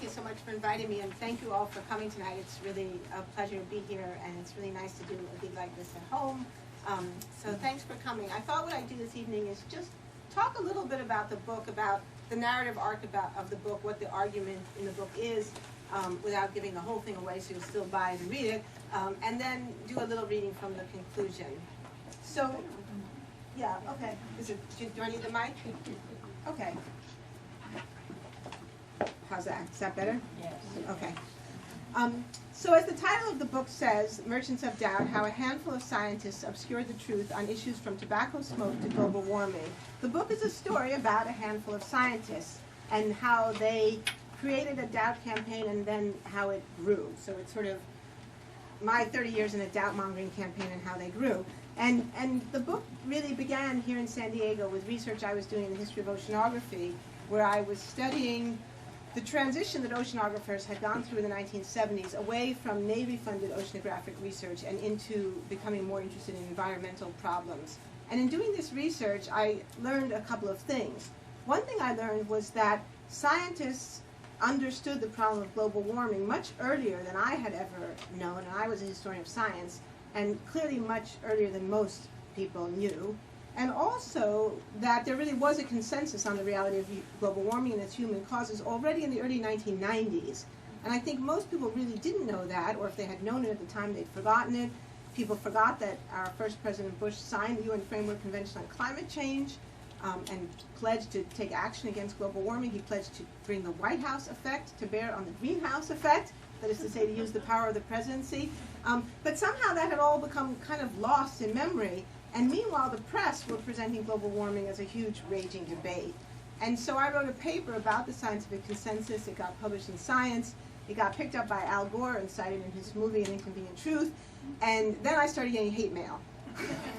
thank you so much for inviting me, and thank you all for coming tonight. It's really a pleasure to be here, and it's really nice to do a gig like this at home. So thanks for coming. I thought what I'd do this evening is just talk a little bit about the book, about the narrative arc of the book, what the argument in the book is, without giving the whole thing away, so you'll still buy it and read it, and then do a little reading from the conclusion. So, yeah, okay. Do I need the mic? Okay. How's that? Is that better? Yes. Okay. So as the title of the book says, Merchants of Doubt, How a Handful of Scientists Obscured the Truth on Issues from Tobacco Smoke to Global Warming. The book is a story about a handful of scientists and how they created a doubt campaign and then how it grew. So it's sort of my 30 years in a doubt-mongering campaign and how they grew. And the book really began here in San Diego with research I was doing in the history of oceanography, where I was studying the transition that oceanographers had gone through in the 1970s away from Navy-funded oceanographic research and into becoming more interested in environmental problems. And in doing this research, I learned a couple of things. One thing I learned was that scientists understood the problem of global warming much earlier than I had ever known, and I was a historian of science, and clearly much earlier than most people knew. And also that there really was a consensus on the reality of global warming and its human causes already in the early 1990s. And I think most people really didn't know that, or if they had known it at the time, they'd forgotten it. People forgot that our first President Bush signed the UN Framework Convention on Climate Change and pledged to take action against global warming. He pledged to bring the White House effect to bear on the greenhouse effect, that is to say, to use the power of the presidency. But somehow that had all become kind of lost in memory. And meanwhile, the press were presenting global warming as a huge raging debate. And so I wrote a paper about the scientific consensus. It got published in Science. It got picked up by Al Gore and cited in his movie, An Inconvenient Truth. And then I started getting hate mail.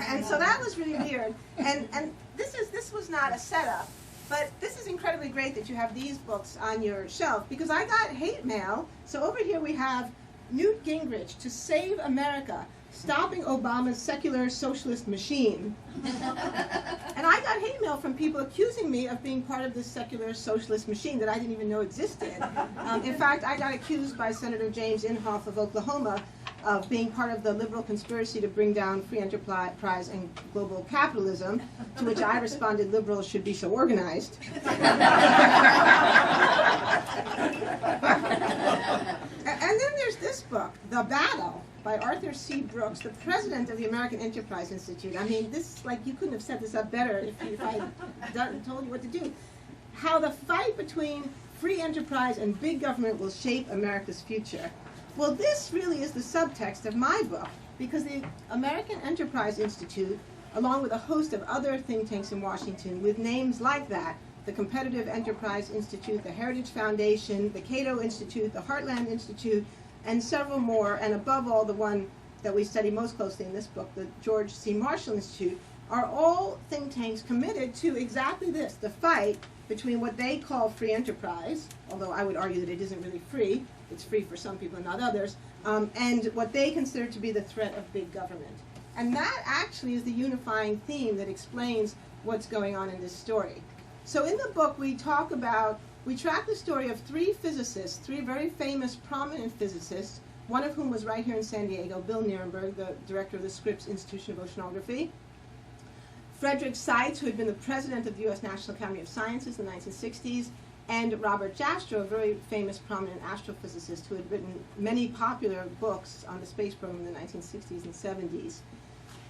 And so that was really weird. And this was not a setup. But this is incredibly great that you have these books on your shelf, because I got hate mail. So over here we have Newt Gingrich, To Save America, Stopping Obama's Secular Socialist Machine. And I got hate mail from people accusing me of being part of this secular socialist machine that I didn't even know existed. In fact, I got accused by Senator James Inhofe of Oklahoma of being part of the liberal conspiracy to bring down free enterprise and global capitalism, to which I responded, liberals should be so organized. And then there's this book, The Battle, by Arthur C. Brooks, the president of the American Enterprise Institute. I mean, this, like, you couldn't have set this up better if I told you what to do. How the fight between free enterprise and big government will shape America's future. Well, this really is the subtext of my book, because the American Enterprise Institute, along with a host of other think tanks in Washington with names like that, the Competitive Enterprise Institute, the Heritage Foundation, the Cato Institute, the Heartland Institute, and several more, and above all, the one that we study most closely in this book, the George C. Marshall Institute, are all think tanks committed to exactly this, the fight between what they call free enterprise, although I would argue that it isn't really free, it's free for some people and not others, and what they consider to be the threat of big government. And that actually is the unifying theme that explains what's going on in this story. So in the book, we track the story of three physicists, three very famous, prominent physicists, one of whom was right here in San Diego, Bill Nierenberg, the director of the Scripps Institution of Oceanography, Frederick Seitz, who had been the president of the U.S. National Academy of Sciences in the 1960s, and Robert Jastrow, a very famous, prominent astrophysicist who had written many popular books on the space program in the 1960s and 70s.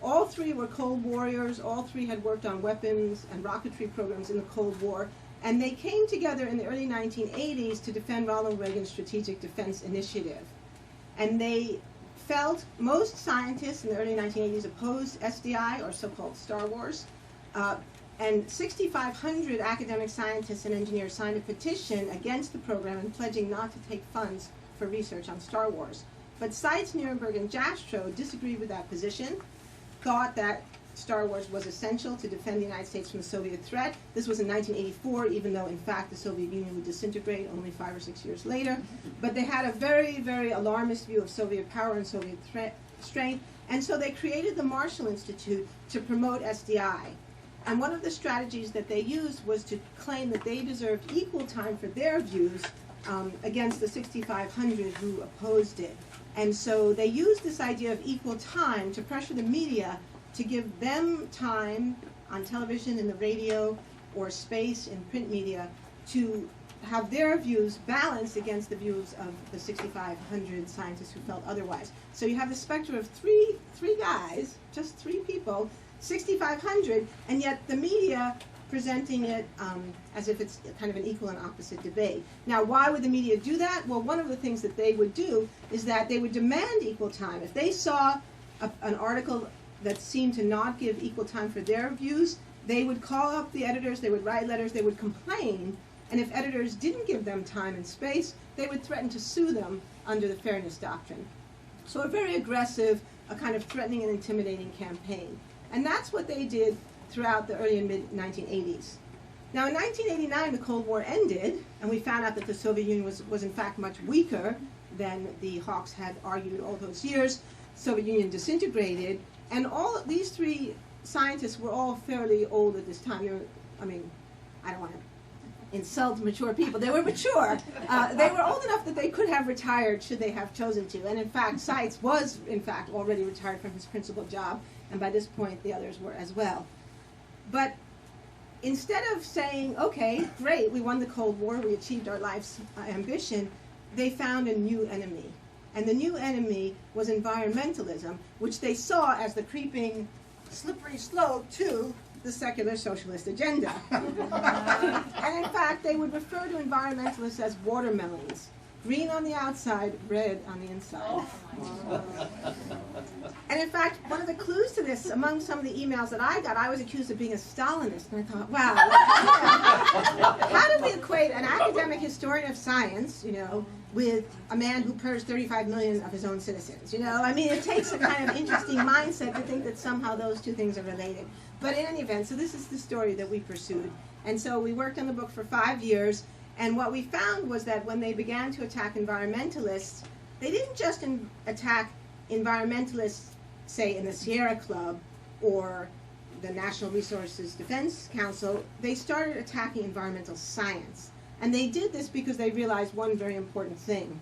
All three were Cold Warriors. All three had worked on weapons and rocketry programs in the Cold War. And they came together in the early 1980s to defend Ronald Reagan's Strategic Defense Initiative. And they felt most scientists in the early 1980s opposed SDI, or so-called Star Wars. And 6,500 academic scientists and engineers signed a petition against the program and pledging not to take funds for research on Star Wars. But Seitz, Nierenberg, and Jastrow disagreed with that position, thought that Star Wars was essential to defend the United States from the Soviet threat. This was in 1984, even though, in fact, the Soviet Union would disintegrate only 5 or 6 years later. But they had a very, very alarmist view of Soviet power and Soviet strength, and so they created the Marshall Institute to promote SDI. And one of the strategies that they used was to claim that they deserved equal time for their views against the 6,500 who opposed it. And so they used this idea of equal time to pressure the media to give them time on television, in the radio, or space in print media to have their views balanced against the views of the 6,500 scientists who felt otherwise. So you have the spectrum of three guys, just three people, 6,500, and yet the media presenting it as if it's kind of an equal and opposite debate. Now, why would the media do that? Well, one of the things that they would do is that they would demand equal time. If they saw an article that seemed to not give equal time for their views, they would call up the editors, they would write letters, they would complain, and if editors didn't give them time and space, they would threaten to sue them under the fairness doctrine. So a very aggressive, a kind of threatening and intimidating campaign. And that's what they did throughout the early and mid-1980s. Now, in 1989, the Cold War ended, and we found out that the Soviet Union was in fact much weaker than the hawks had argued all those years. The Soviet Union disintegrated, and all of these three scientists were all fairly old at this time. I don't want to insult mature people. They were mature. They were old enough that they could have retired should they have chosen to. And in fact, Seitz was, in fact, already retired from his principal job, and by this point, the others were as well. But instead of saying, okay, great, we won the Cold War, we achieved our life's ambition, they found a new enemy. And the new enemy was environmentalism, which they saw as the creeping slippery slope to the secular socialist agenda. And in fact, they would refer to environmentalists as watermelons. Green on the outside, red on the inside. And in fact, one of the clues to this, among some of the emails that I got, I was accused of being a Stalinist. And I thought, wow, how do we equate an academic historian of science, with a man who purged 35 million of his own citizens? It takes a kind of interesting mindset to think that somehow those two things are related. But in any event, so this is the story that we pursued. And so we worked on the book for 5 years. And what we found was that when they began to attack environmentalists, they didn't just attack environmentalists, say, in the Sierra Club or the National Resources Defense Council. They started attacking environmental science. And they did this because they realized one very important thing.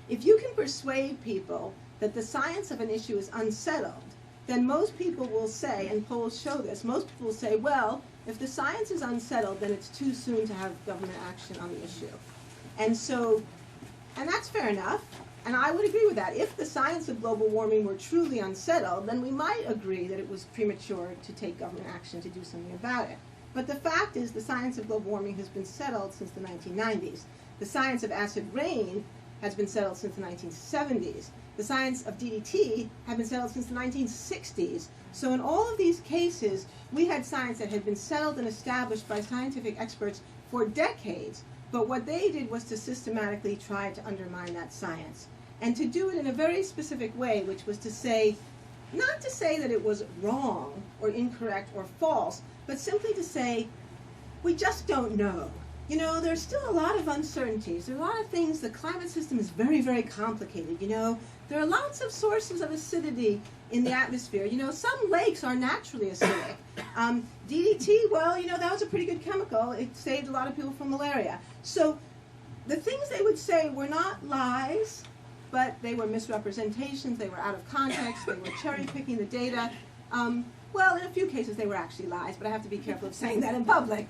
If you can persuade people that the science of an issue is unsettled, then most people will say, and polls show this, most people will say, well, if the science is unsettled, then it's too soon to have government action on the issue. And that's fair enough, and I would agree with that. If the science of global warming were truly unsettled, then we might agree that it was premature to take government action to do something about it. But the fact is the science of global warming has been settled since the 1990s. The science of acid rain has been settled since the 1970s. The science of DDT had been settled since the 1960s. So in all of these cases, we had science that had been settled and established by scientific experts for decades. But what they did was to systematically try to undermine that science. And to do it in a very specific way, which was to say, not to say that it was wrong or incorrect or false, but simply to say, we just don't know. There's still a lot of uncertainties. There are a lot of things. The climate system is very, very complicated. There are lots of sources of acidity in the atmosphere. Some lakes are naturally acidic. DDT, well, that was a pretty good chemical. It saved a lot of people from malaria. So the things they would say were not lies, but they were misrepresentations. They were out of context. They were cherry-picking the data. Well, in a few cases, they were actually lies, but I have to be careful of saying that in public.